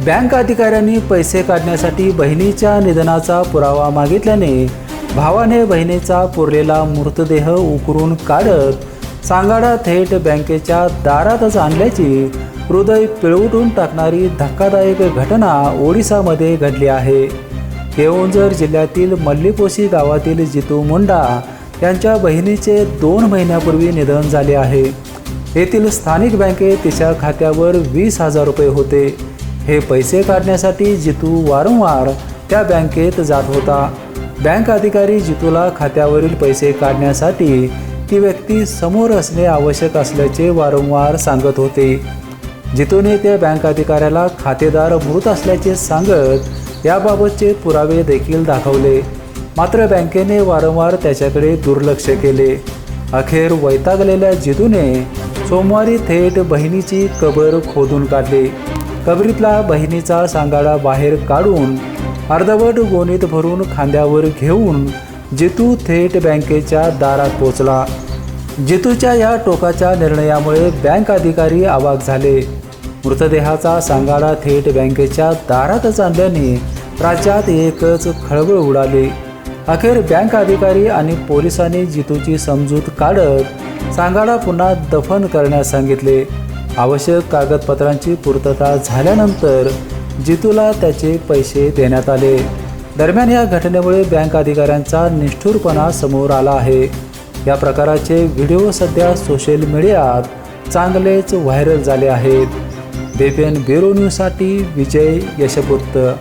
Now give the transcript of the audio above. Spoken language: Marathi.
बँक अधिकाऱ्यांनी पैसे काढण्यासाठी बहिणीच्या निधनाचा पुरावा मागितल्याने भावाने बहिणीचा पुरलेला मृतदेह उकरून काढत सांगाडा थेट बँकेच्या दारातच आणल्याची हृदय पिळवटून टाकणारी धक्कादायक घटना ओडिसामध्ये घडली आहे। केओंझर जिल्ह्यातील मल्लीपोशी गावातील जितू मुंडा यांच्या बहिणीचे 2 महिन्यापूर्वी निधन झाले आहे। येथील स्थानिक बँकेत तिच्या खात्यावर 20,000 रुपये होते। हे पैसे काढण्यासाठी जितू वारंवार त्या बँकेत जात होता। बँक अधिकारी जितूला खात्यावरील पैसे काढण्यासाठी ती व्यक्ती समोर असणे आवश्यक असल्याचे वारंवार सांगत होते। जितूने त्या बँक अधिकाऱ्याला खातेदार मृत असल्याचे सांगत याबाबतचे पुरावे देखील दाखवले, मात्र बँकेने वारंवार त्याच्याकडे दुर्लक्ष केले। अखेर वैतागलेल्या जितूने सोमवारी थेट बहिणीची कबर खोदून काढली। कबरीतला बहिणीचा सांगाडा बाहेर काढून अर्धवट गोणीत भरून खांद्यावर घेऊन जितू थेट बँकेच्या दारात पोहोचला। जितूच्या या टोकाच्या निर्णयामुळे बँक अधिकारी अवाक झाले। मृतदेहाचा सांगाडा थेट बँकेच्या दारातच आणल्याने राज्यात एकच खळबळ उडाली। अखेर बँक अधिकारी आणि पोलिसांनी जितूची समजूत काढत सांगाडा पुन्हा दफन करण्यास सांगितले। आवश्यक कागदपत्रांची पूर्तता झाल्यानंतर जितूला त्याचे पैसे देण्यात आले। दरम्यान या घटनेमुळे बँक अधिकाऱ्यांचा निष्ठुरपणा समोर आला आहे। या प्रकाराचे व्हिडिओ सध्या सोशल मीडियात चांगलेच व्हायरल झाले आहेत। बीपीएन ब्युरो न्यूजसाठी विजय यशपुत्र।